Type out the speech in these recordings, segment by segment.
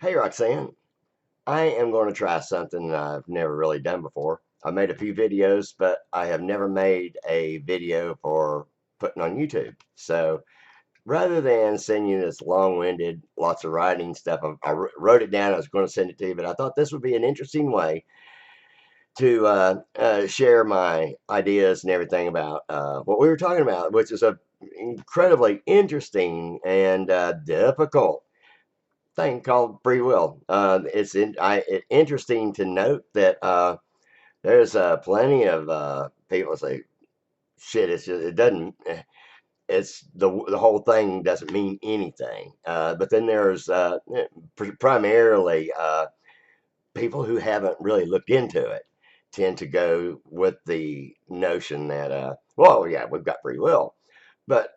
Hey Roxanne, I am going to try something I've never really done before. I made a few videos, but I have never made a video for putting on YouTube. So rather than send you this long-winded, lots of writing stuff, I wrote it down. I was going to send it to you, but I thought this would be an interesting way to share my ideas and everything about what we were talking about, which is a incredibly interesting and difficult thing called free will. Interesting to note that there's plenty of people say, "Shit, it doesn't. It's the whole thing doesn't mean anything." But then there's primarily people who haven't really looked into it tend to go with the notion that, well, yeah, we've got free will, but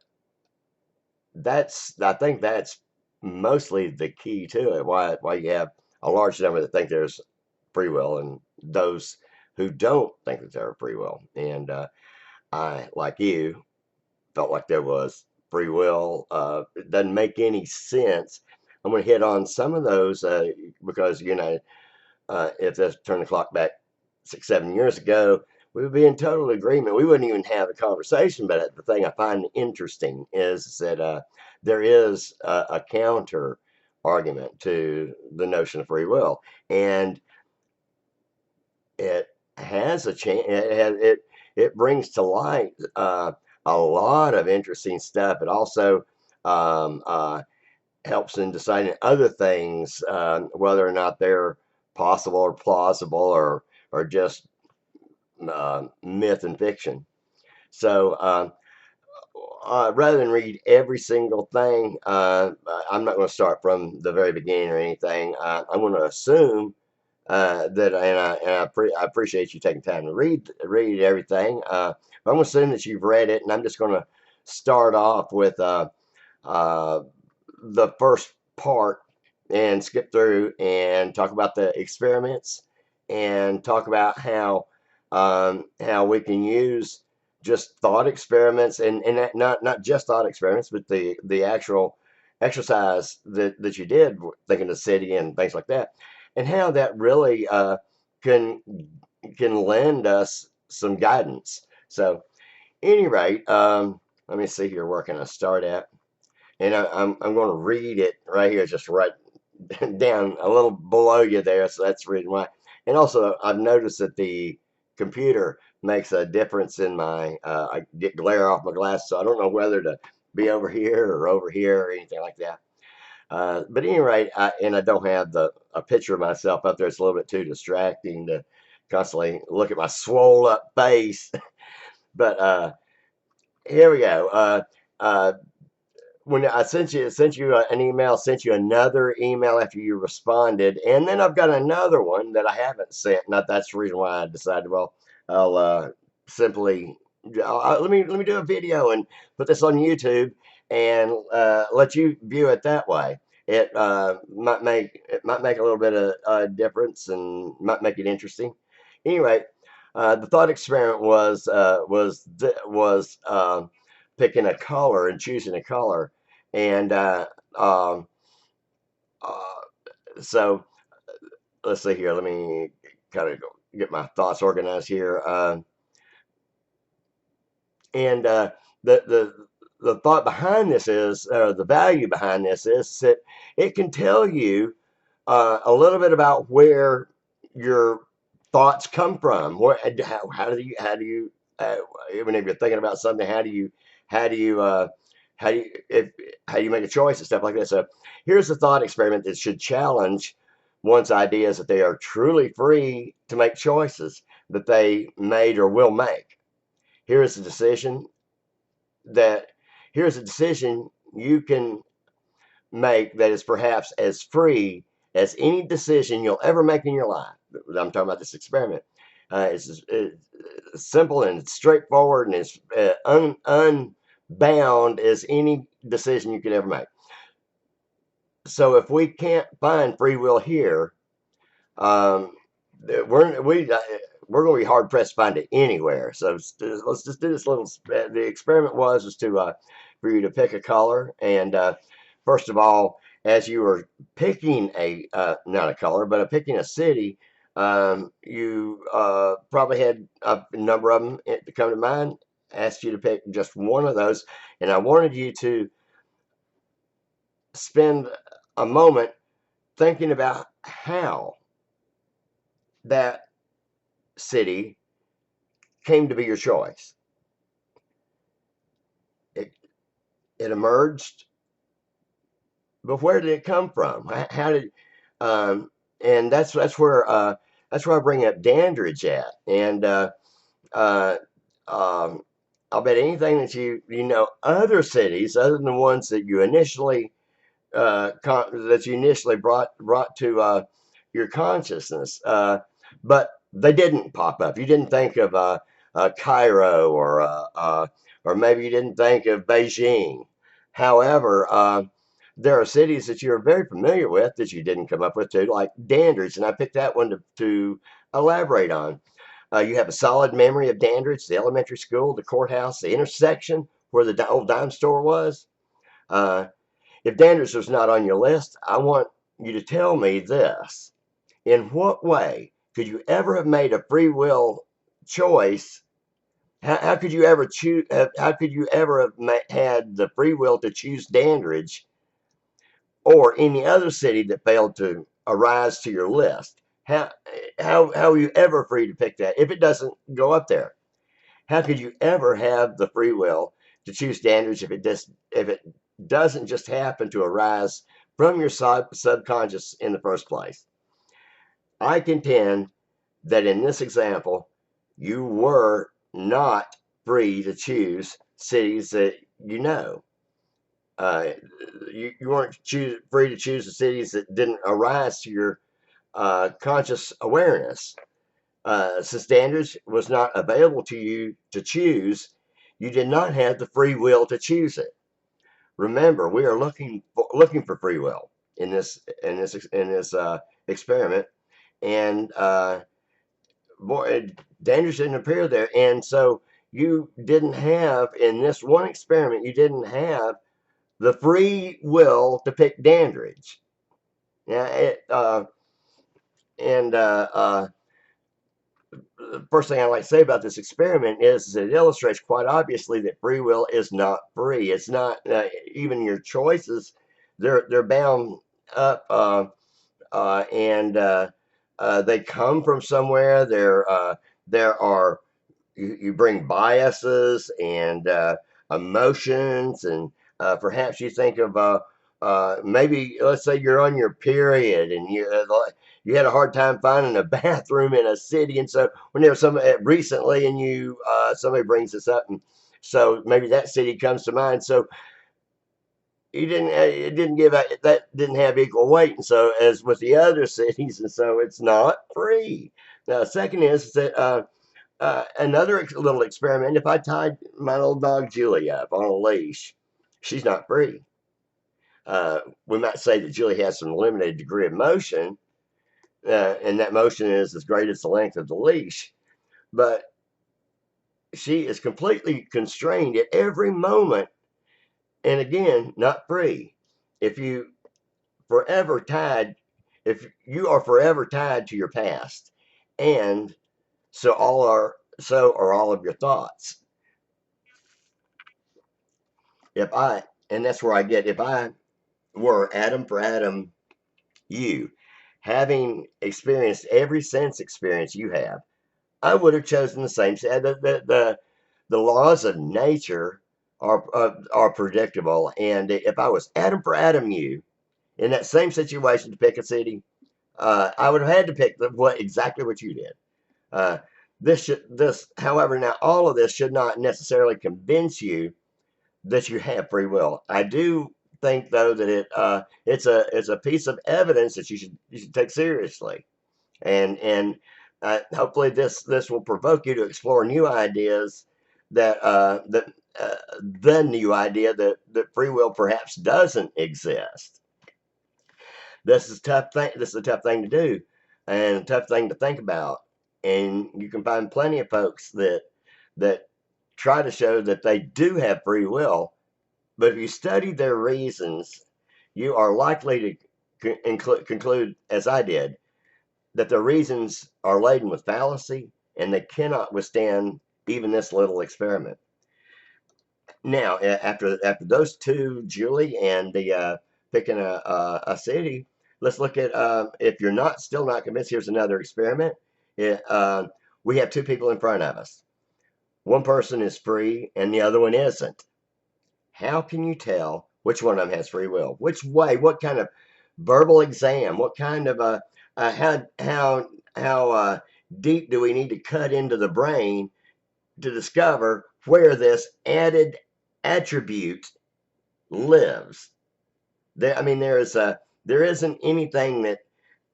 I think that's mostly the key to it. Why you have a large number that think there's free will and those who don't think that there's free will. And I, like you, felt like there was free will. It doesn't make any sense. I'm going to hit on some of those because if let's turn the clock back 6, 7 years ago, we would be in total agreement. We wouldn't even have a conversation. But the thing I find interesting is that there is a counter argument to the notion of free will, and it has a chance. It brings to light a lot of interesting stuff. It also um, uh, helps in deciding other things, whether or not they're possible or plausible or just myth and fiction. So rather than read every single thing, I'm not going to start from the very beginning or anything. I'm going to assume that, I appreciate you taking time to read everything. I'm going to assume that you've read it, and I'm just going to start off with uh, the first part and skip through and talk about the experiments and talk about how we can use just thought experiments and not just thought experiments, but the actual exercise that you did thinking the city and things like that, and how that really can can lend us some guidance. So, any rate, let me see here where can I start at, and I'm going to read it right here, just right down a little below you there. So that's the reason why. And also, I've noticed that the computer makes a difference in my. I get glare off my glasses, so I don't know whether to be over here or anything like that. But at any rate, and I don't have a picture of myself up there. It's a little bit too distracting to constantly look at my swole up face. But here we go. Uh, when I sent you an email, sent you another email after you responded, and then I've got another one that I haven't sent. Not that's the reason why I decided. Well, I'll simply let me do a video and put this on YouTube and let you view it that way. It might make a little bit of difference and might make it interesting. Anyway, the thought experiment was picking a color and choosing a color. And um, so let's see here. Let me kind of get my thoughts organized here. And the thought behind this is, the value behind this is that it can tell you a little bit about where your thoughts come from. How do you even if you're thinking about something, how do you how do you if how do you make a choice and stuff like that. So here's a thought experiment that should challenge one's ideas that they are truly free to make choices that they made or will make. Here is a decision that here's a decision you can make that is perhaps as free as any decision you'll ever make in your life. I'm talking about this experiment. It's simple and straightforward and as unbound as any decision you could ever make. So if we can't find free will here, um, we're we we're going to be hard pressed to find it anywhere. So let's just do this little. The experiment was to for you to pick a color, and first of all, as you were picking a not a color, but picking a city, you probably had a number of them to come to mind. Asked you to pick just one of those, and I wanted you to spend a moment thinking about how that city came to be your choice. It it emerged, but where did it come from? How did um, and that's where I bring up Dandridge at, and uh, um, I'll bet anything that you know other cities other than the ones that you initially brought to your consciousness, but they didn't pop up. You didn't think of Cairo or maybe you didn't think of Beijing. However, there are cities that you're very familiar with that you didn't come up with too, like Dandridge, and I picked that one to elaborate on. You have a solid memory of Dandridge, the elementary school, the courthouse, the intersection where the old dime store was. Uh, if Dandridge was not on your list, I want you to tell me this. In what way could you ever have made a free will choice? How could you ever choose? How could you ever have had the free will to choose Dandridge or any other city that failed to arise to your list? How are you ever free to pick that if it doesn't go up there? How could you ever have the free will to choose Dandridge if it doesn't just happen to arise from your subconscious in the first place? I contend that in this example, you were not free to choose cities that you know. Uh, you weren't free to choose the cities that didn't arise to your conscious awareness. Since Dandridge was not available to you to choose, you did not have the free will to choose it. Remember, we are looking for free will in this experiment, and boy, Dandridge didn't appear there, and so you didn't have in this one experiment. You didn't have the free will to pick Dandridge. Yeah, and the first thing I like to say about this experiment is it illustrates quite obviously that free will is not free. It's not even your choices; they're bound up, and they come from somewhere. There are you bring biases and emotions, and perhaps you think of maybe let's say you're on your period and you had a hard time finding a bathroom in a city, and so when there was some recently, and you somebody brings this up, and so maybe that city comes to mind. So you didn't it didn't give that didn't have equal weight, and so as with the other cities, and so it's not free. Now, second is that. Another little experiment. If I tied my little dog Julie up on a leash, she's not free. We might say that Julie has some limited degree of motion, and that motion is as great as the length of the leash, but she is completely constrained at every moment, and again, not free. If you forever tied, if you are forever tied to your past, and so are all of your thoughts. If I, and that's where I get, if I were atom for atom you, having experienced every sense experience you have, I would have chosen the same. The laws of nature are predictable, and if I was atom for atom you in that same situation to pick a city, I would have had to pick exactly what you did. Uh, however, now all of this should not necessarily convince you that you have free will. I do think though that it's a piece of evidence that you should take seriously, and hopefully this will provoke you to explore new ideas that the new idea that free will perhaps doesn't exist. This is a tough thing. This is a tough thing to do, and a tough thing to think about. And you can find plenty of folks that try to show that they do have free will, but if you study their reasons, you are likely to conclude, as I did, that the reasons are laden with fallacy and they cannot withstand even this little experiment. Now, after those two, Julie and the picking a city, let's look at if you're not still not convinced. Here's another experiment. It, we have two people in front of us. One person is free and the other one isn't. How can you tell which one of them has free will? Which way? What kind of verbal exam? What kind of how deep do we need to cut into the brain to discover where this added attribute lives? There, I mean, there isn't anything that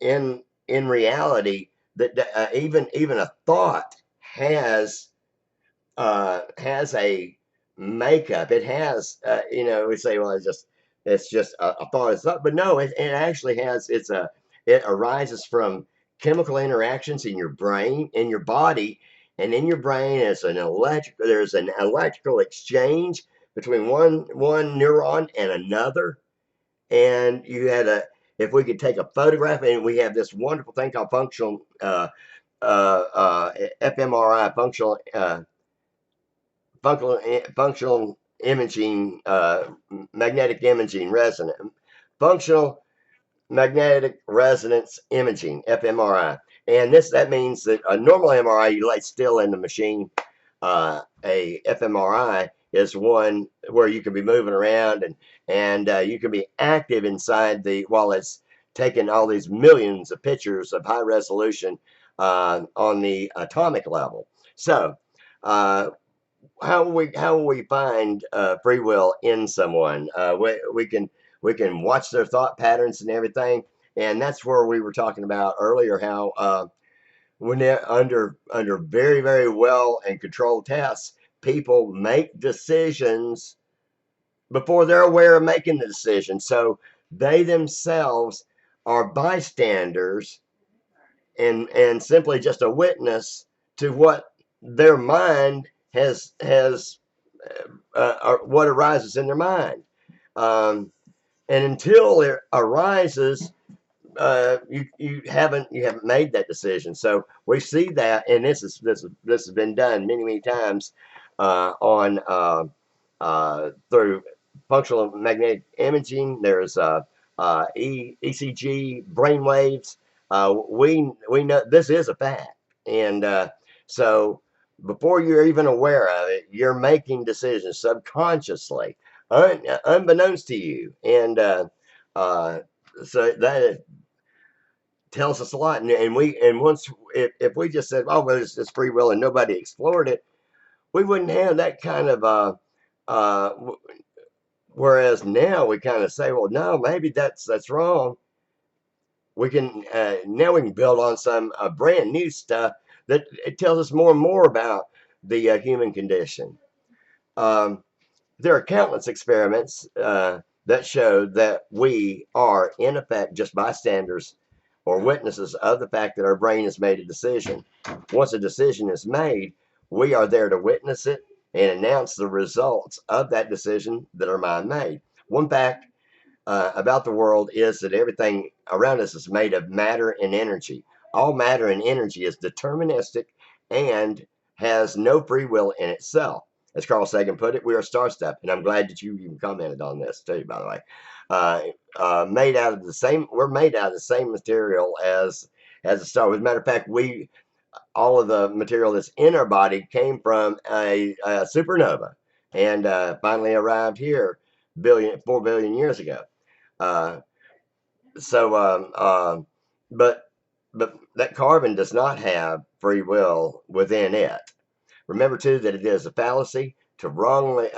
in reality that even a thought has a makeup. It has, we say, well, it's just a thought. It's not, but no, it actually has. It arises from chemical interactions in your brain, in your body, and in your brain. There's an electrical exchange between one neuron and another, and you had a. If we could take a photograph, and we have this wonderful thing called fMRI, functional imaging, magnetic imaging resonance, functional magnetic resonance imaging, fMRI. And that means that a normal MRI, you lay still in the machine. A fMRI is one where you can be moving around and you can be active inside while it's taking all these millions of pictures of high resolution on the atomic level. So how will we find free will in someone? We can watch their thought patterns and everything, and that's where we were talking about earlier how when they're under very very well and controlled tests, people make decisions before they're aware of making the decision. So they themselves are bystanders and simply just a witness to what their mind has what arises in their mind. Um, and until it arises, you haven't made that decision. So we see that, and this has been done many many times on through functional magnetic imaging. There's ECG brain waves. We know this is a fact, and so before you're even aware of it, you're making decisions subconsciously, unbeknownst to you, and uh, so that tells us a lot. And once if we just said, oh well, it's just free will and nobody explored it, we wouldn't have that kind of uh, whereas now we kind of say, well, no, maybe that's wrong. We can now we can build on some brand new stuff that it tells us more and more about the human condition. Um, there are countless experiments that show that we are in effect just bystanders or witnesses of the fact that our brain has made a decision. Once a decision is made, we are there to witness it and announce the results of that decision that our mind made. One fact about the world is that everything around us is made of matter and energy. All matter and energy is deterministic and has no free will in itself. As Carl Sagan put it, we are star stuff, and I'm glad that you even commented on this too. By the way, made out of the same. We're made out of the same material as a star. As a matter of fact, all of the material that's in our body came from a supernova, and finally arrived here 4 billion years ago. Uh, so, but that carbon does not have free will within it. Remember too that it is a fallacy to wrongly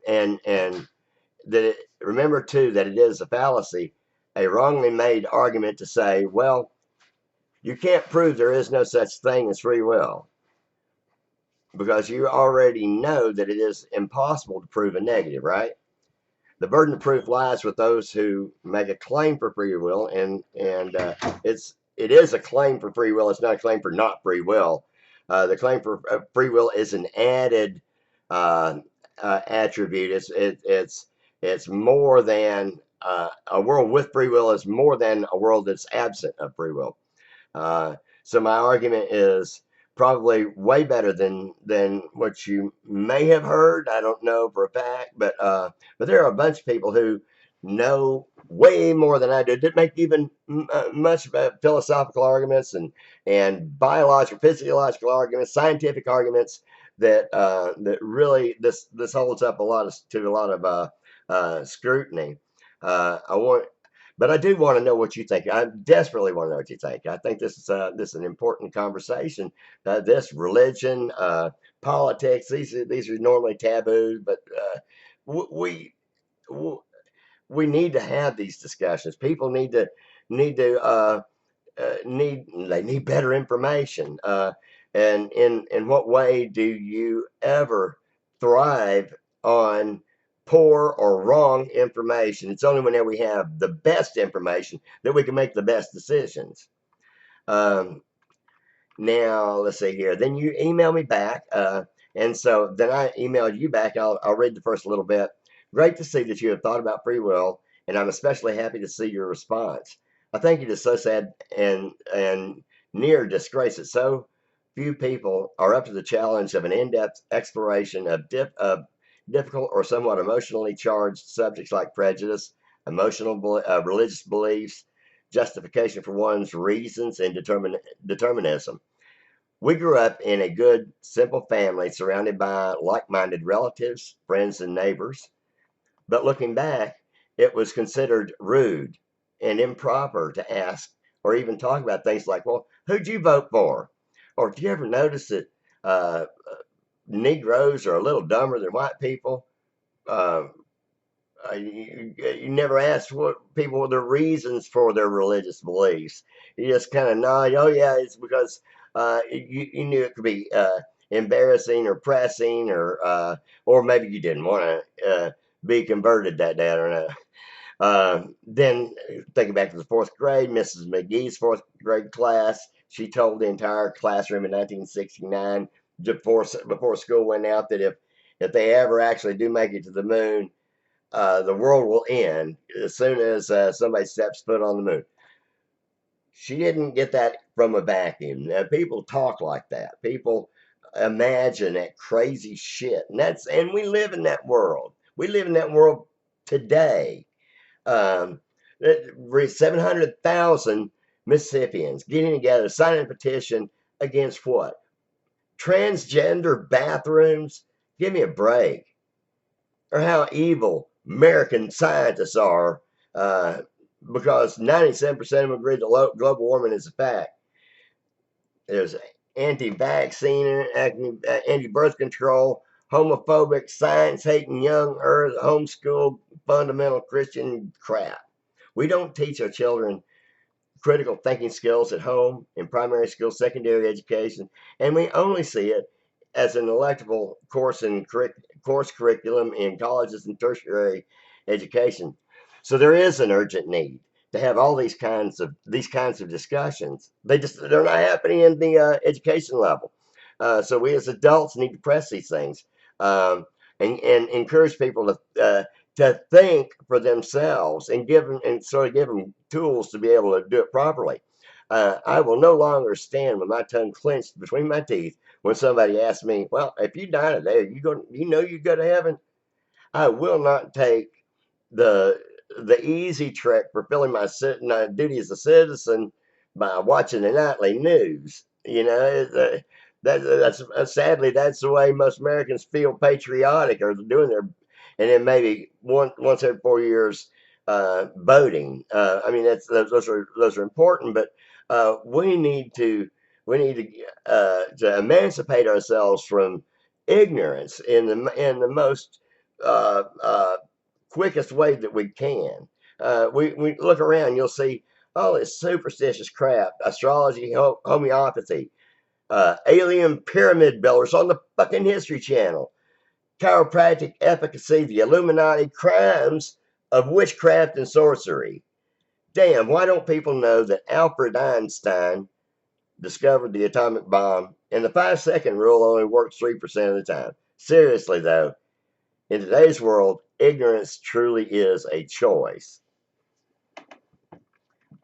and that it, remember too that it is a fallacy, a wrongly made argument to say, well, you can't prove there is no such thing as free will because you already know that it is impossible to prove a negative, right? The burden of proof lies with those who make a claim for free will, and it is a claim for free will. It's not a claim for not free will. The claim for free will is an added uh, attribute. It's more than a world with free will is more than a world that's absent of free will. Uh, so my argument is probably way better than what you may have heard. I don't know for a fact, but there are a bunch of people who know way more than I do. That make even much philosophical arguments and biological, physiological arguments, scientific arguments that really this holds up to a lot of scrutiny. I want but I do want to know what you think. I desperately want to know what you think. I think this is an important conversation. This religion, politics, these are normally taboo, but we we need to have these discussions. People need to they need better information. And in what way do you ever thrive on poor or wrong information? It's only whenever we have the best information that we can make the best decisions. Um, Now, let's see here. Then you email me back. And so then I emailed you back. I'll read the first little bit. Great to see that you have thought about free will, and I'm especially happy to see your response. I think it is so sad and near disgrace that so few people are up to the challenge of an in-depth exploration of difficult or somewhat emotionally charged subjects like prejudice, religious beliefs, justification for one's reasons, and determinism. We grew up in a good, simple family surrounded by like minded relatives, friends, and neighbors. But looking back, it was considered rude and improper to ask or even talk about things like, well, who'd you vote for? Or do you ever notice that uh, Negroes are a little dumber than white people? Uh, you never asked what people their reasons for their religious beliefs. You just kind of nod. Oh yeah, it's because you knew it could be embarrassing or pressing, or maybe you didn't want to be converted that day. I don't know. Then thinking back to the fourth grade, Mrs. McGee's fourth grade class, she told the entire classroom in 1969 before school went out that if they ever actually do make it to the moon, the world will end as soon as somebody steps foot on the moon. She didn't get that from a vacuum. People talk like that. People imagine that crazy shit, and we live in that world. We live in that world today. Um, 700,000 Mississippians getting together, signing a petition against what? Transgender bathrooms? Give me a break. Or how evil American scientists are, uh, because 97% of them agree that global warming is a fact. There's anti-vaccine, anti-birth control, homophobic, science-hating, young earth, homeschool, fundamental Christian crap. We don't teach our children critical thinking skills at home, in primary school, secondary education, and we only see it as an elective course curriculum in colleges and tertiary education. So there is an urgent need to have all these kinds of discussions. They're not happening in the education level. So we as adults need to press these things, and encourage people to think for themselves and give them tools to be able to do it properly. I will no longer stand with my tongue clenched between my teeth when somebody asks me, "Well, if you die today, you go to heaven." I will not take the the easy trick for filling my duty as a citizen by watching the nightly news. That's sadly that's the way most Americans feel patriotic or doing their, and then maybe once every 4 years voting. I mean those are important, but we need to emancipate ourselves from ignorance in the most uh, uh, quickest way that we can. We look around, you'll see all this superstitious crap, astrology, homeopathy, alien pyramid builders on the fucking History Channel, chiropractic efficacy, the Illuminati, crimes of witchcraft and sorcery. Damn, why don't people know that Albert Einstein discovered the atomic bomb and the 5-second rule only works 3% of the time? Seriously, though, in today's world, ignorance truly is a choice.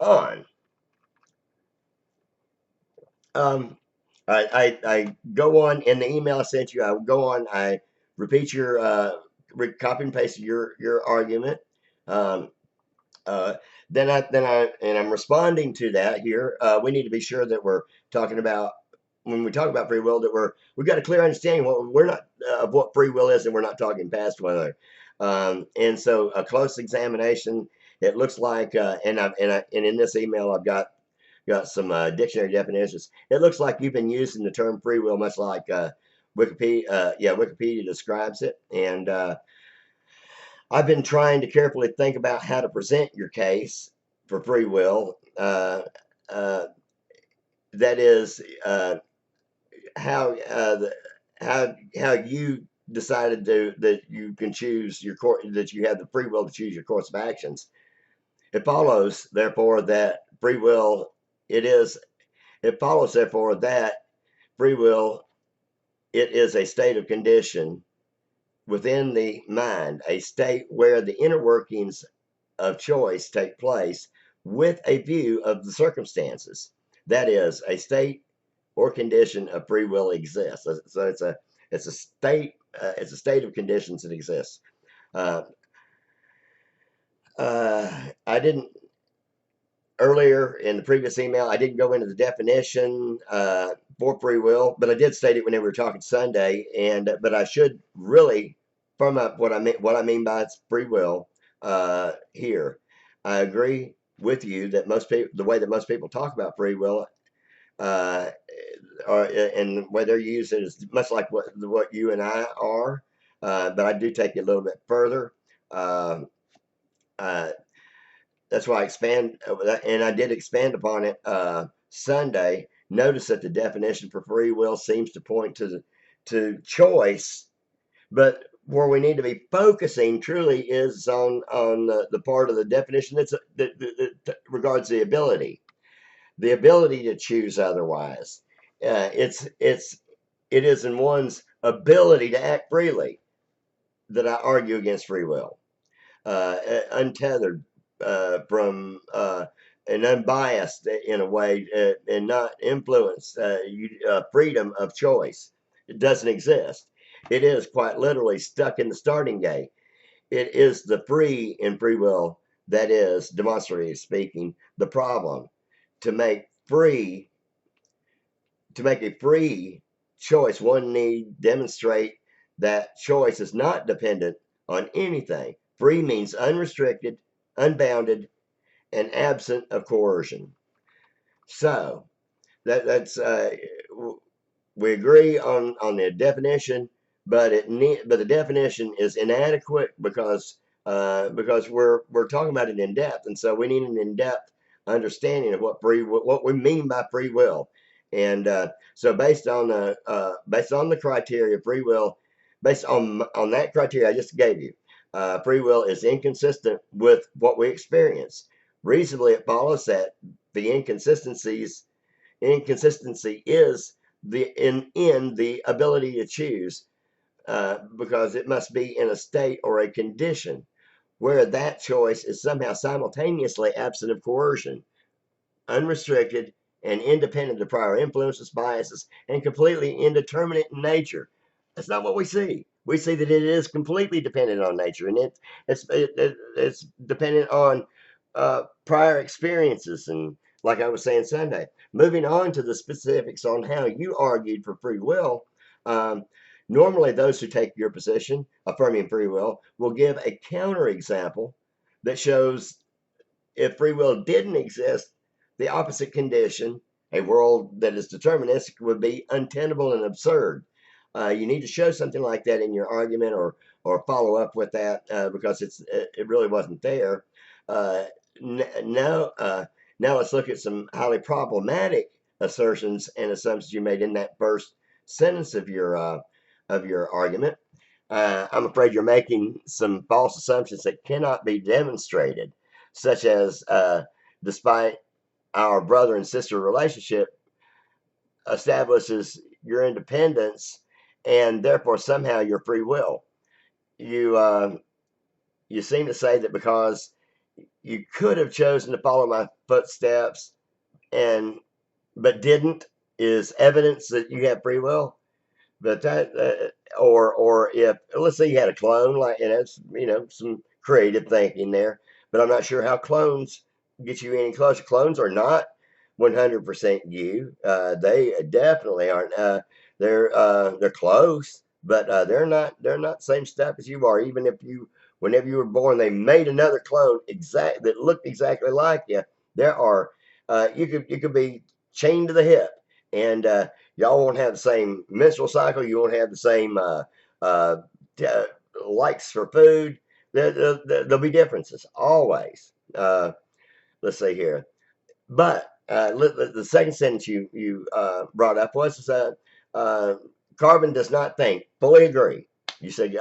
on. I go on in the email I sent you. I go on. I repeat your copy and paste your argument. Um, uh, then I'm responding to that here. We need to be sure that we're talking about when we talk about free will that we've got a clear understanding what we're not of what free will is, and we're not talking past one another. And so a close examination. It looks like, and in this email I've got some dictionary definitions. It looks like you've been using the term free will much like Wikipedia. Wikipedia describes it, and I've been trying to carefully think about how to present your case for free will. Uh, that is how how you decided that you can choose your course, that you have the free will to choose your course of actions. It follows, therefore, that free will it is. It follows, therefore, that free will it is a state of condition within the mind, a state where the inner workings of choice take place with a view of the circumstances. That is, a state or condition of free will exists. So it's a state of conditions that exists. Uh, I didn't earlier in the previous email. I didn't go into the definition for free will, but I did state it when we were talking Sunday. And but I should really firm up what I mean by free will here. I agree with you that most people, the way that most people talk about free will, uh, and the way they're used it is much like what you and I are. But I do take it a little bit further. Uh, uh, that's why I expand, and I did expand upon it Sunday. Notice that the definition for free will seems to point to choice, but where we need to be focusing truly is on the part of the definition that regards the ability to choose otherwise. It is in one's ability to act freely that I argue against free will, untethered from and unbiased in a way, and not influenced. Freedom of choice. It doesn't exist. It is quite literally stuck in the starting gate. It is the free in free will that is, demonstratively speaking, the problem. To make free, to make a free choice, one need demonstrate that choice is not dependent on anything. Free means unrestricted, unbounded, and absent of coercion. So that's we agree on the definition, but the definition is inadequate because we're talking about it in depth, and so we need an in depth understanding of what we mean by free will, and so based on the criteria, free will, based on that criteria I just gave you, free will is inconsistent with what we experience. Reasonably, it follows that the inconsistency is in the ability to choose, because it must be in a state or a condition where that choice is somehow simultaneously absent of coercion, unrestricted, and independent of prior influences, biases, and completely indeterminate in nature. That's not what we see. We see that it is completely dependent on nature, and it's dependent on prior experiences, and like I was saying Sunday. Moving on to the specifics on how you argued for free will. Um, Normally, those who take your position, affirming free will give a counterexample that shows if free will didn't exist, the opposite condition, a world that is deterministic, would be untenable and absurd. You need to show something like that in your argument, or follow up with that, because it really wasn't there. Uh, now, now let's look at some highly problematic assertions and assumptions you made in that first sentence of your argument. I'm afraid you're making some false assumptions that cannot be demonstrated, such as despite our brother and sister relationship establishes your independence and therefore somehow your free will. You you seem to say that because you could have chosen to follow my footsteps and but didn't is evidence that you have free will. But that or if let's say you had a clone, like, and that's, some creative thinking there, but I'm not sure how clones get you any closer. Clones are not 100% you. They definitely aren't. They're close, but they're not the same stuff as you are. Even if you, whenever you were born, they made another clone exact that looked exactly like you. There are you could be chained to the hip, and y'all won't have the same menstrual cycle. You won't have the same uh, uh, likes for food. There'll be differences always. Let's see here. But the second sentence you brought up was uh, carbon does not think. Fully agree. You said,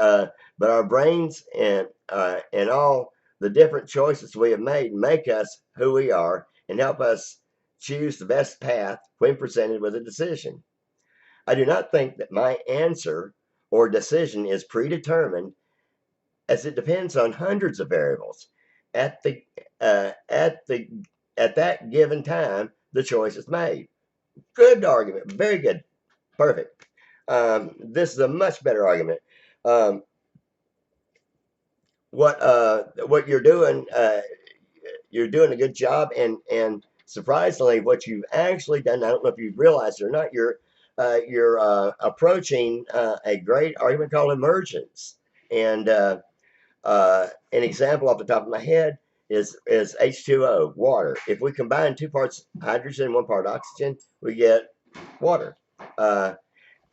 but our brains and all the different choices we have made make us who we are and help us choose the best path when presented with a decision. I do not think that my answer or decision is predetermined, as it depends on hundreds of variables. At the at the at that given time, the choice is made. Good argument, very good, perfect. This is a much better argument. Um, what you're doing a good job, and surprisingly, what you've actually done, I don't know if you've realized it or not, you're approaching a great argument called emergence. And an example off the top of my head is H2O, water. If we combine 2 parts hydrogen and 1 part oxygen, we get water. Uh,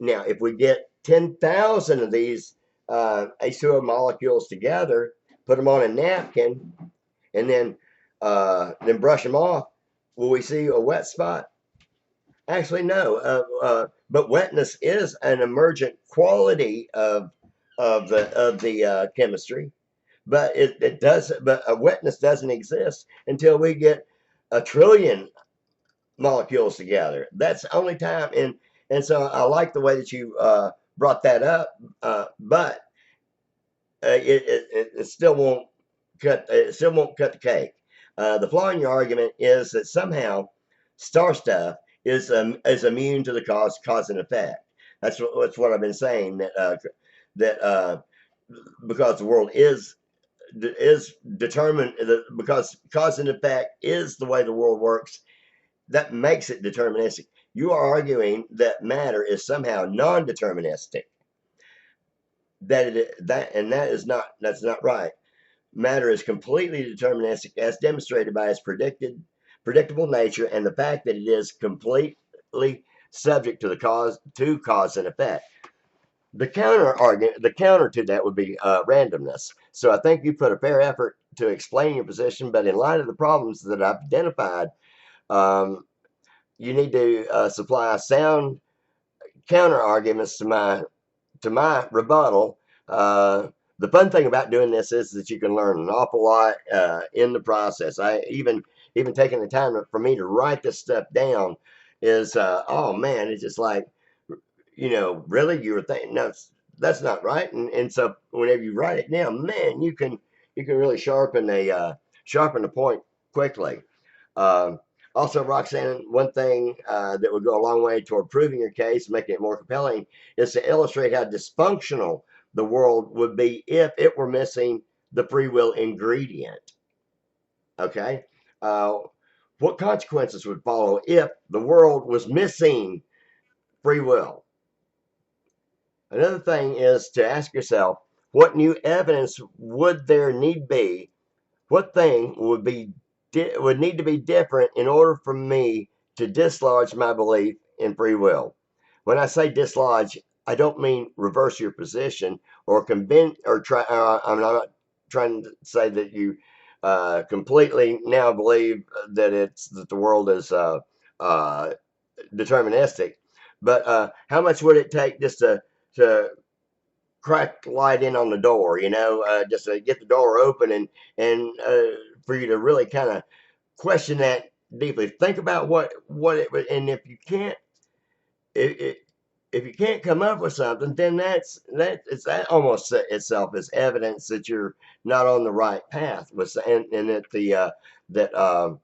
Now, if we get 10,000 of these H2O molecules together, put them on a napkin, and then brush them off, will we see a wet spot? Actually, no. But wetness is an emergent quality of the chemistry. But it does. But a wetness doesn't exist until we get 1 trillion molecules together. That's the only time. And so I like the way that you brought that up. But it still won't cut the cake. The flaw in your argument is that somehow star stuff is immune to the cause and effect. That's what I've been saying, that because the world is determined, because cause and effect is the way the world works, that makes it deterministic. You are arguing that matter is somehow non-deterministic. That's not right. Matter is completely deterministic, as demonstrated by its predictable nature and the fact that it is completely subject to cause and effect. The counter to that would be randomness. So I think you put a fair effort to explain your position, but in light of the problems that I've identified, um, you need to supply sound counter arguments to my rebuttal. The fun thing about doing this is that you can learn an awful lot in the process. I even taking the time for me to write this stuff down is oh man, it's just like, really, you were thinking, no, that's not right. And so whenever you write it down, man, you can really sharpen the point quickly. Um, Also, Roxanne, one thing that would go a long way toward proving your case, making it more compelling, is to illustrate how dysfunctional the world would be if it were missing the free will ingredient. Okay? Uh, what consequences would follow if the world was missing free will? Another thing is to ask yourself, what new evidence would there need be? What thing would need to be different in order for me to dislodge my belief in free will? When I say dislodge, I don't mean reverse your position or convince or try. I'm not trying to say that you completely now believe that the world is uh, deterministic. But how much would it take just to crack light in on the door, just to get the door open and for you to really kind of question that deeply. Think about what it would, and if you can't, it, if you can't come up with something, then that almost itself as evidence that you're not on the right path with, and that that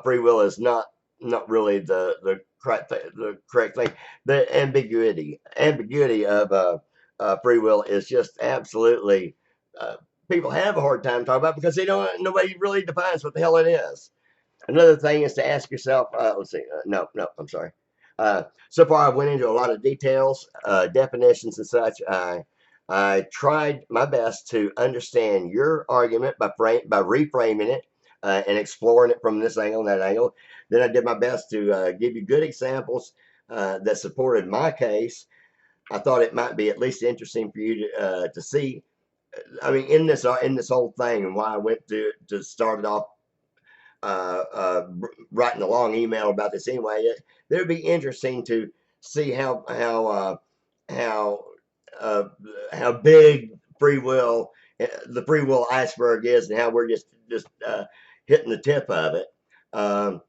free will is not really the correct thing. The ambiguity of free will is just absolutely uh, people have a hard time talking about because they don't nobody really defines what the hell it is. Another thing is to ask yourself. Let's see. No, I'm sorry. So far, I went into a lot of details, definitions, and such. I tried my best to understand your argument by reframing it and exploring it from this angle and that angle. Then I did my best to give you good examples that supported my case. I thought it might be at least interesting for you to see. I mean, in this whole thing, and why I went to start it off writing a long email about this anyway. It would be interesting to see how uh, how big free will the free will iceberg is, and how we're just hitting the tip of it. Um,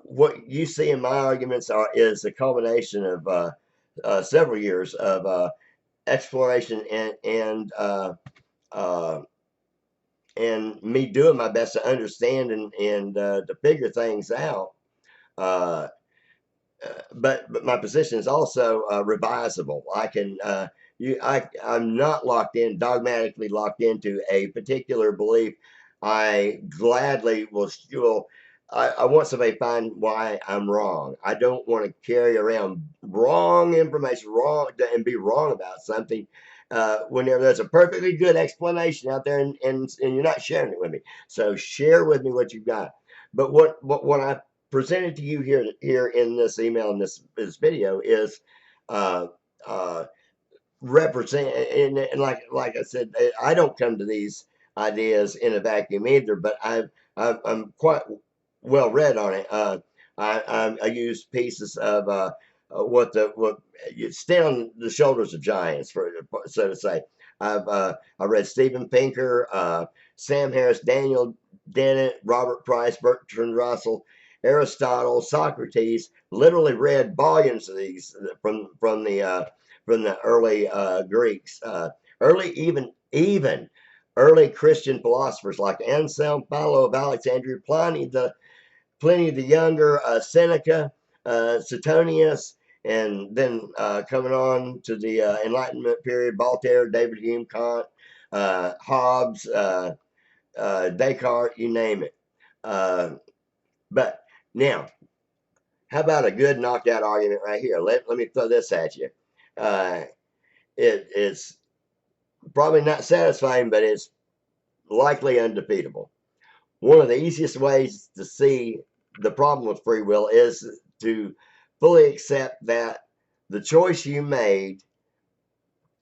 what you see in my arguments is a culmination of several years of exploration uh, and me doing my best to understand and to figure things out. Uh, but my position is also revisable. I'm not locked in, dogmatically locked into a particular belief. I gladly will. I want somebody to find why I'm wrong. I don't want to carry around wrong information, and be wrong about something. Whenever there's a perfectly good explanation out there, and you're not sharing it with me, so share with me what you've got. But what I presented to you here in this email and this video is uh, uh, represent and like I said, I don't come to these ideas in a vacuum either, but I'm quite well read on it. I use pieces of what you stand on the shoulders of giants, for so to say. I read Steven Pinker, Sam Harris, Daniel Dennett, Robert Price, Bertrand Russell, Aristotle, Socrates. Literally read volumes of these from the early Greeks, even early Christian philosophers like Anselm, Philo of Alexandria, Pliny the Younger, Seneca, Suetonius, and then coming on to the Enlightenment period, Voltaire, David Hume, Kant, Hobbes, Descartes, you name it. But now, how about a good knockout argument right here? Let me throw this at you. Uh, it's probably not satisfying, but it's likely undefeatable. One of the easiest ways to see the problem with free will is to fully accept that the choice you made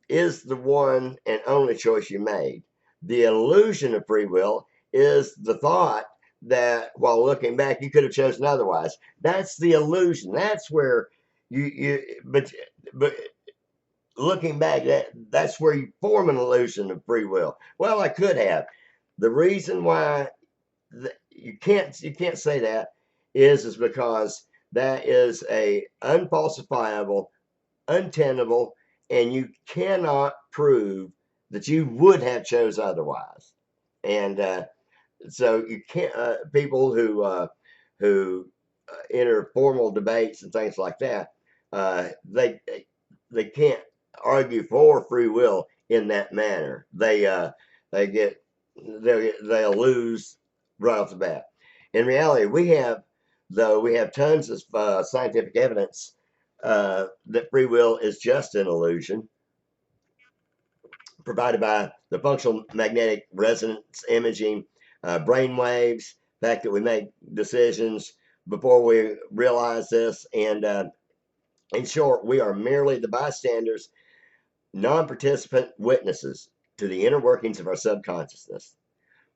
is the one and only choice you made. The illusion of free will is the thought that while looking back, you could have chosen otherwise. That's the illusion. That's where but looking back, that's where you form an illusion of free will. Well, I could have. The reason why you can't say that is because that is a unfalsifiable, untenable, and you cannot prove that you would have chose otherwise. And so you can't. People who enter formal debates and things like that, they can't argue for free will in that manner. They get they'll lose right off the bat. In reality, we have tons of scientific evidence that free will is just an illusion provided by the functional magnetic resonance imaging, brain waves, the fact that we make decisions before we realize this, and in short, we are merely the bystanders, non-participant witnesses to the inner workings of our subconsciousness.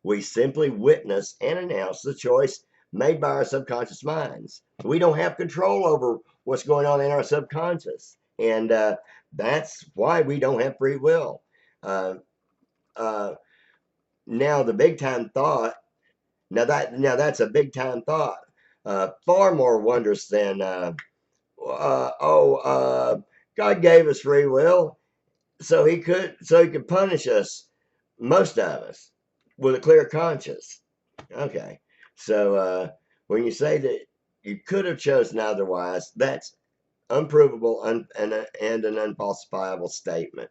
We simply witness and announce the choice made by our subconscious minds. We don't have control over what's going on in our subconscious, and that's why we don't have free will. Uh, uh, now the big time thought. Now that's a big time thought. Far more wondrous than God gave us free will so he could punish us, most of us, with a clear conscience. Okay, so when you say that you could have chosen otherwise, that's unprovable and an unfalsifiable statement.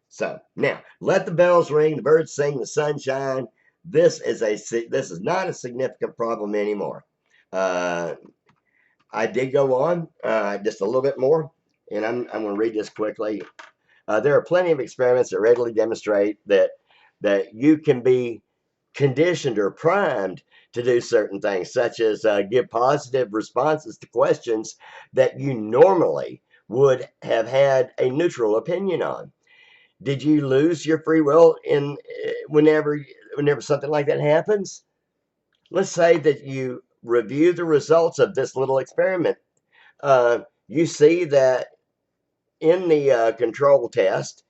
So now, let the bells ring, the birds sing, the sun shine. This is not a significant problem anymore. Uh, I did go on just a little bit more, and I'm going to read this quickly. There are plenty of experiments that readily demonstrate that you can be conditioned or primed to do certain things, such as give positive responses to questions that you normally would have had a neutral opinion on. Did you lose your free will in whenever something like that happens? Let's say that you review the results of this little experiment. You see that in the control test,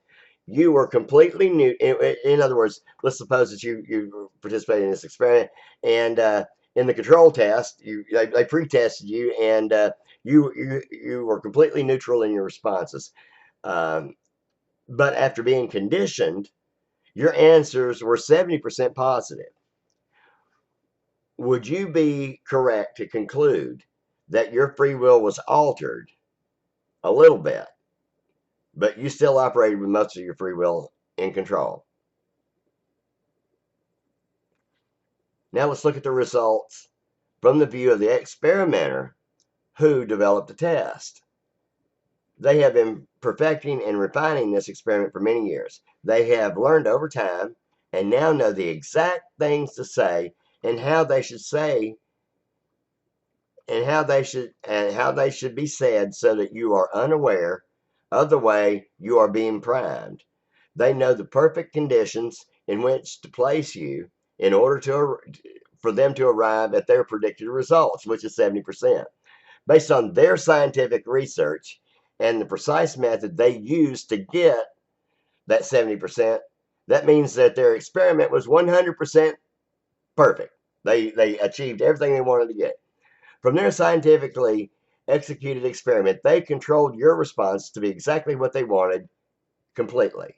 you were completely new. In other words, let's suppose that you participated in this experiment, and in the control test, they pre-tested you, and you were completely neutral in your responses. Um, but after being conditioned, your answers were 70% positive. Would you be correct to conclude that your free will was altered a little bit, but you still operated with most of your free will in control? Now let's look at the results from the view of the experimenter who developed the test. They have been perfecting and refining this experiment for many years. They have learned over time and now know the exact things to say and how they should say and how they should be said so that you are unaware of the way you are being primed. They know the perfect conditions in which to place you in order for them to arrive at their predicted results, which is 70%. Based on their scientific research and the precise method they used to get that 70%, that means that their experiment was 100% perfect. They achieved everything they wanted to get. From their scientifically executed experiment, they controlled your response to be exactly what they wanted completely.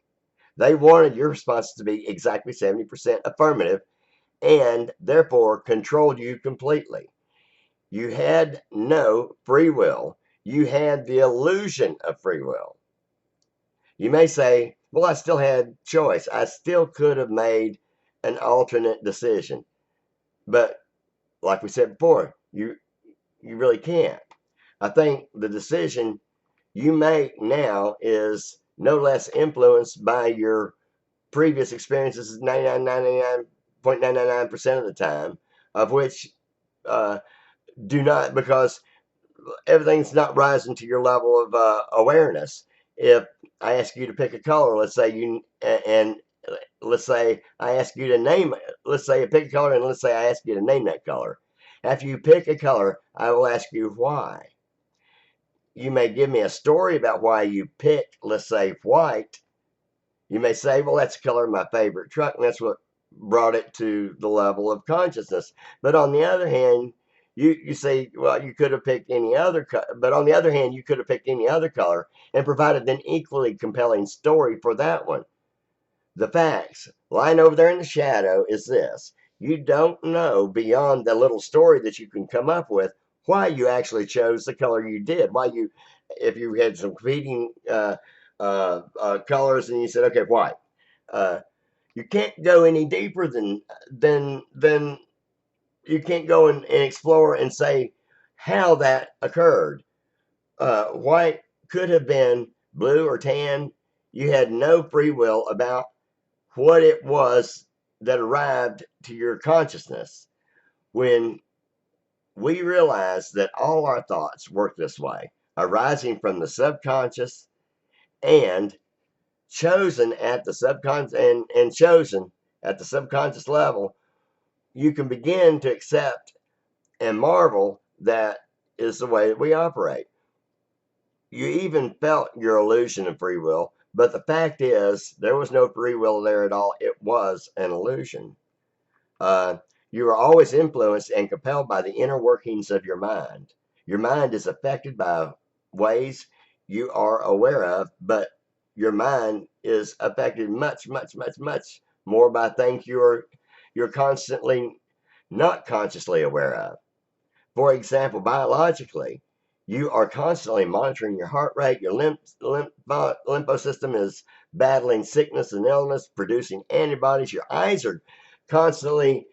They wanted your response to be exactly 70% affirmative and therefore controlled you completely. You had no free will. You had the illusion of free will. You may say, well, I still had choice. I still could have made an alternate decision. But like we said before, you really can't. I think the decision you make now is no less influenced by your previous experiences 99.999% of the time, of which uh, do not, because everything's not rising to your level of awareness. If I ask you to pick a color, let's say and let's say I ask you to name, let's say pick a color, and let's say I ask you to name that color. After you pick a color, I will ask you why. You may give me a story about why you picked, let's say, white. You may say, well, that's the color of my favorite truck, and that's what brought it to the level of consciousness. But on the other hand, you say, well, you could have picked any other but on the other hand, you could have picked any other color and provided an equally compelling story for that one. The facts lying over there in the shadow is this: you don't know beyond the little story that you can come up with why you actually chose the color you did. Why you, if you had some competing colors and you said, okay, white. Uh, you can't go any deeper than you can't go and explore and say how that occurred. White could have been blue or tan. You had no free will about what it was that arrived to your consciousness. When we realize that all our thoughts work this way, arising from the subconscious and chosen at the subconscious and chosen at the subconscious level, you can begin to accept and marvel that is the way that we operate. You even felt your illusion of free will, but the fact is there was no free will there at all. It was an illusion. Uh, you are always influenced and compelled by the inner workings of your mind. Your mind is affected by ways you are aware of, but your mind is affected much more by things you're constantly not consciously aware of. For example, biologically, you are constantly monitoring your heart rate, your lympho system is battling sickness and illness, producing antibodies, your eyes are constantly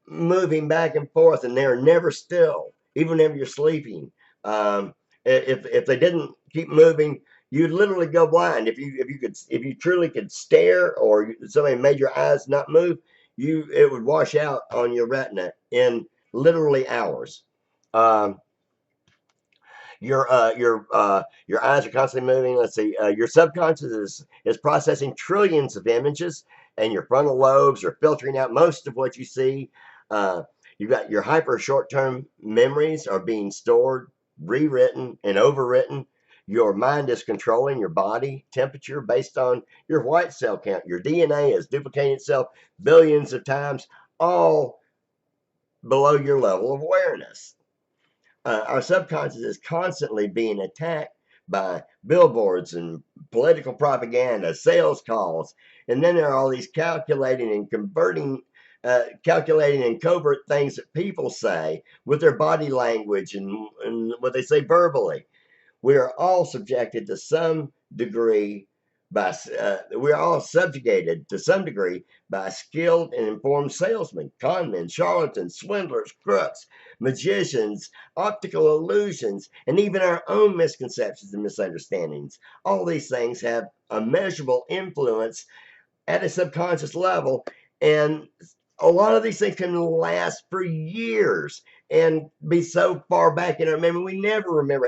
moving back and forth, and they're never still, even if you're sleeping. If they didn't keep moving, you'd literally go blind. If you truly could stare, or somebody made your eyes not move, it would wash out on your retina in literally hours. Um, your eyes are constantly moving. Let's see. Your subconscious is processing trillions of images, and your frontal lobes are filtering out most of what you see. Uh, you've got your hyper short term memories are being stored, rewritten, and overwritten. Your mind is controlling your body temperature based on your white cell count. Your DNA is duplicating itself billions of times, all below your level of awareness. Our subconscious is constantly being attacked by billboards and political propaganda, sales calls, and then there are all these calculating and covert things that people say with their body language and what they say verbally. We are all subjected to some degree we are all subjugated to some degree by skilled and informed salesmen, conmen, charlatans, swindlers, crooks, magicians, optical illusions, and even our own misconceptions and misunderstandings. All these things have a measurable influence at a subconscious level, and a lot of these things can last for years and be so far back in our memory we never remember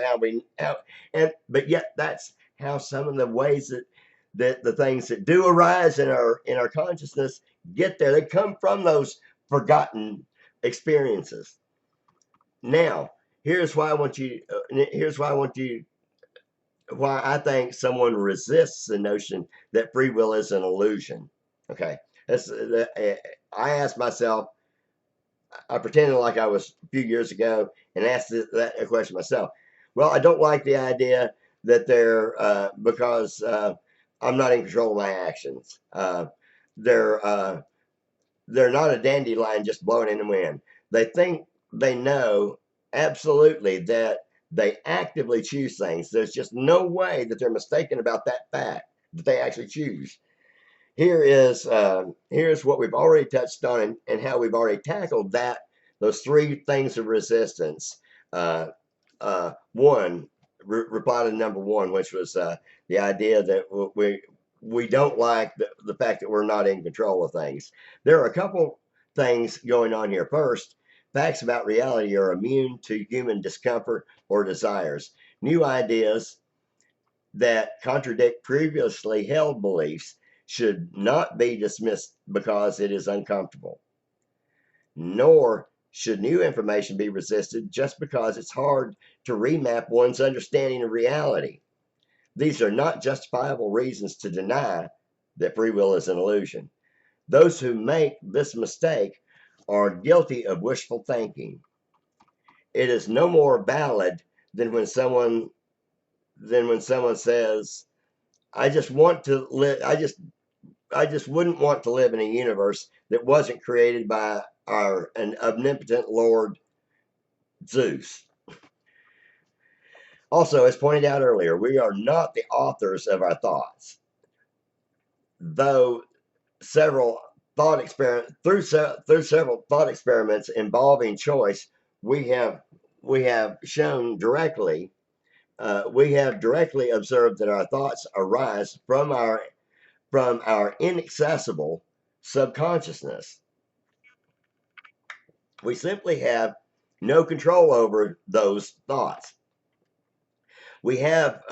but yet that's how some of the ways that the things that do arise in our consciousness get there. They come from those forgotten experiences. Now, here's why I want you. Here's why I want you. Why I think someone resists the notion that free will is an illusion. Okay, I asked myself. I pretended like I was a few years ago and asked that question myself. Well, I don't like the idea that because I'm not in control of my actions. They're they're not a dandelion just blowing in the wind. They think they know absolutely that they actively choose things. There's just no way that they're mistaken about that fact that they actually choose. Here's what we've already touched on, and how we've already tackled those three things of resistance. Uh, one, reply to number one, which was the idea that we don't like the fact that we're not in control of things. There are a couple things going on here. First, facts about reality are immune to human discomfort or desires. New ideas that contradict previously held beliefs should not be dismissed because it is uncomfortable, nor should new information be resisted just because it's hard to remap one's understanding of reality. These are not justifiable reasons to deny that free will is an illusion. Those who make this mistake are guilty of wishful thinking. It is no more valid than when someone says, I just want to live I just wouldn't want to live in a universe that wasn't created by an omnipotent Lord Zeus. Also, as pointed out earlier, we are not the authors of our thoughts. Though several through several thought experiments involving choice, we have shown directly we have directly observed that our thoughts arise from our inaccessible subconsciousness. We simply have no control over those thoughts. We have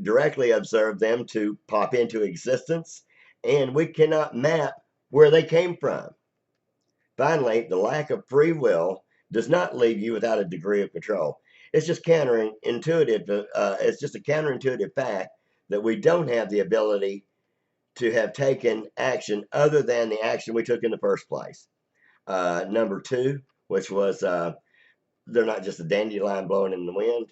directly observed them to pop into existence, and we cannot map where they came from. Finally, the lack of free will does not leave you without a degree of control. It's just counterintuitive. It's just a counterintuitive fact that we don't have the ability to have taken action other than the action we took in the first place. Number two, which was they're not just a dandelion blowing in the wind.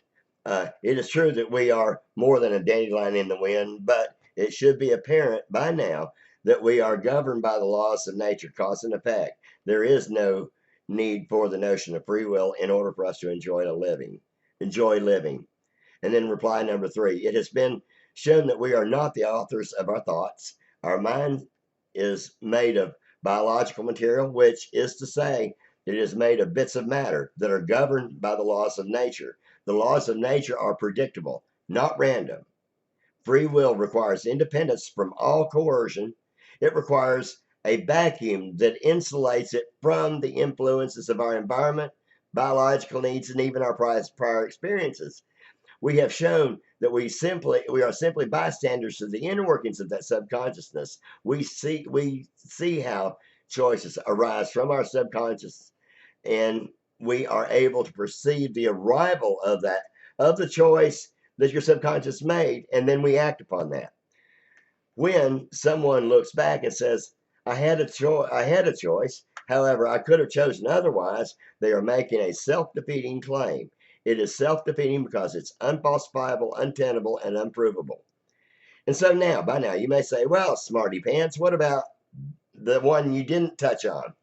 It is true that we are more than a dandelion in the wind, but it should be apparent by now that we are governed by the laws of nature, cause and effect. There is no need for the notion of free will in order for us to enjoy living. And then reply number 3, it has been shown that we are not the authors of our thoughts. Our mind is made of biological material, which is to say, it is made of bits of matter that are governed by the laws of nature. The laws of nature are predictable, not random. Free will requires independence from all coercion. It requires a vacuum that insulates it from the influences of our environment, biological needs, and even our prior experiences. We have shown that we are simply bystanders to the inner workings of that subconsciousness. We see how choices arise from our subconscious, and we are able to perceive the arrival of the choice that your subconscious made, and then we act upon that. When someone looks back and says, I had a choice, however, I could have chosen otherwise, they are making a self-defeating claim. It is self-defeating because it's unfalsifiable, untenable, and unprovable. And so by now, you may say, well, smarty pants, what about the one you didn't touch on?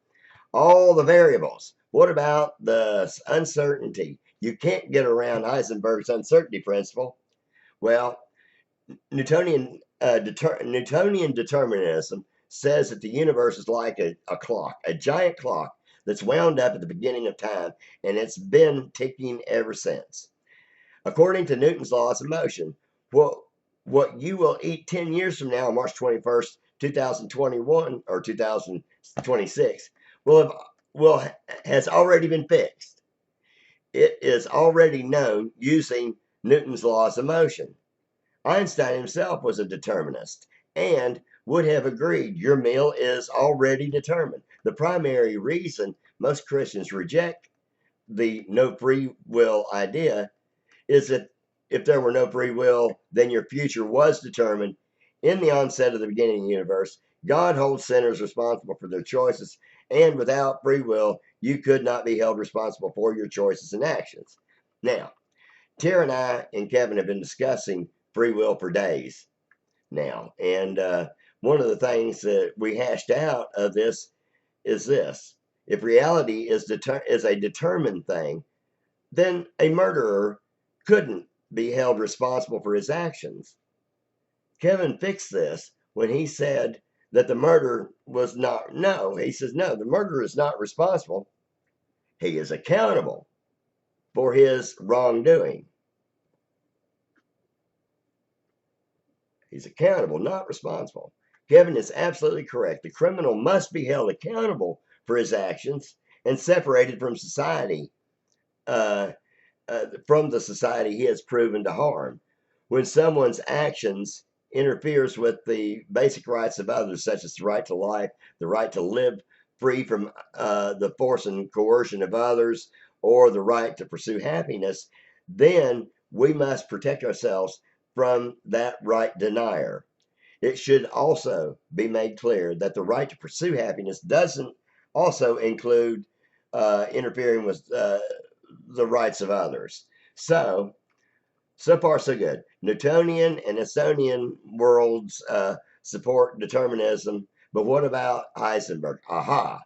All the variables. What about the uncertainty? You can't get around Heisenberg's uncertainty principle. Well, Newtonian determinism says that the universe is like a clock, a giant clock that's wound up at the beginning of time, and it's been ticking ever since. According to Newton's laws of motion, what you will eat 10 years from now, March 21st, 2021 or 2026, has already been fixed. It is already known using Newton's laws of motion. Einstein himself was a determinist and would have agreed your meal is already determined. The primary reason most Christians reject the no free will idea is that if there were no free will, then your future was determined in the onset of the beginning of the universe. God holds sinners responsible for their choices, and without free will, you could not be held responsible for your choices and actions. Now, Tara and I and Kevin have been discussing free will for days now. And one of the things that we hashed out of this is this. If reality is a determined thing, then a murderer couldn't be held responsible for his actions. Kevin fixed this when he said that the murderer was not, no, he says, no, the murderer is not responsible. He is accountable for his wrongdoing. He's accountable, not responsible. Kevin is absolutely correct. The criminal must be held accountable for his actions and separated from society, from the society he has proven to harm. When someone's actions interferes with the basic rights of others, such as the right to life, the right to live free from the force and coercion of others, or the right to pursue happiness, then we must protect ourselves from that right denier. It should also be made clear that the right to pursue happiness doesn't also include interfering with the rights of others. So far, so good. Newtonian and Nelsonian worlds support determinism, but what about Heisenberg? Aha!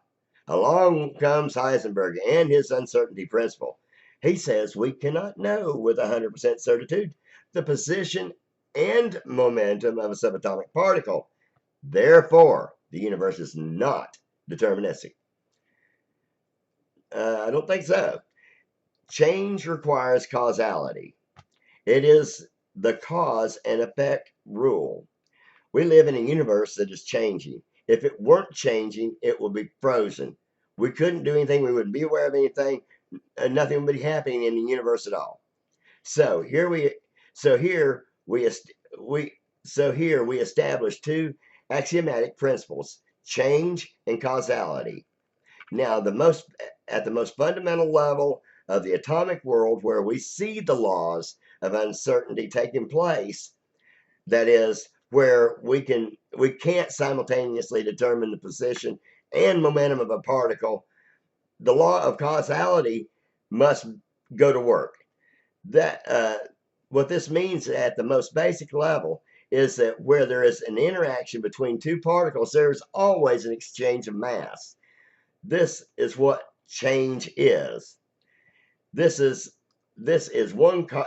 Along comes Heisenberg and his uncertainty principle. He says we cannot know with 100% certitude the position and momentum of a subatomic particle. Therefore, the universe is not deterministic. I don't think so. Change requires causality. It is the cause and effect rule. We live in a universe that is changing. If it weren't changing, it would be frozen. We couldn't do anything. We wouldn't be aware of anything. Nothing would be happening in the universe at all. So here we establish two axiomatic principles: change and causality. Now, at the most fundamental level of the atomic world, where we see the laws of uncertainty taking place, that is, where we can't simultaneously determine the position and momentum of a particle, the law of causality must go to work. That what this means at the most basic level is that where there is an interaction between two particles, there is always an exchange of mass. This is what change is. This is this is one uh,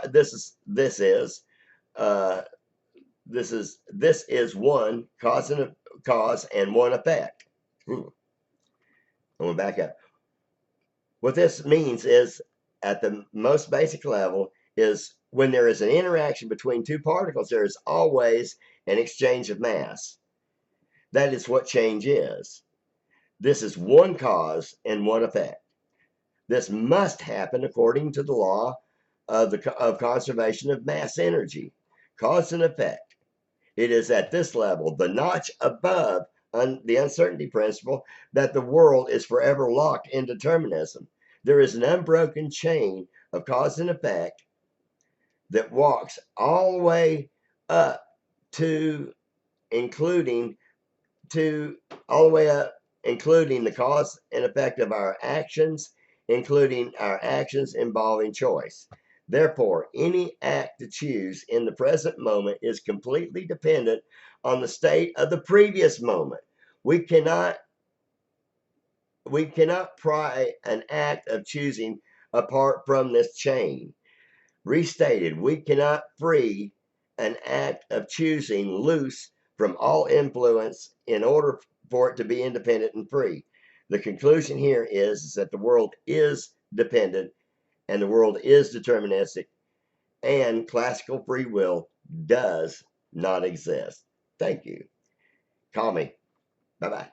this is one cause and one effect. I'm going back up. What this means is, at the most basic level, is when there is an interaction between two particles, there is always an exchange of mass. That is what change is. This is one cause and one effect. This must happen according to the law of conservation of mass energy, cause and effect. It is at this level, the notch above the uncertainty principle, that the world is forever locked in determinism. There is an unbroken chain of cause and effect that walks all the way up to including all the way up, including the cause and effect of our actions, including our actions involving choice. Therefore, any act to choose in the present moment is completely dependent on the state of the previous moment. We cannot pry an act of choosing apart from this chain. Restated, we cannot free an act of choosing loose from all influence in order for it to be independent and free. The conclusion here is that the world is dependent and the world is deterministic, and classical free will does not exist. Thank you. Call me. Bye bye.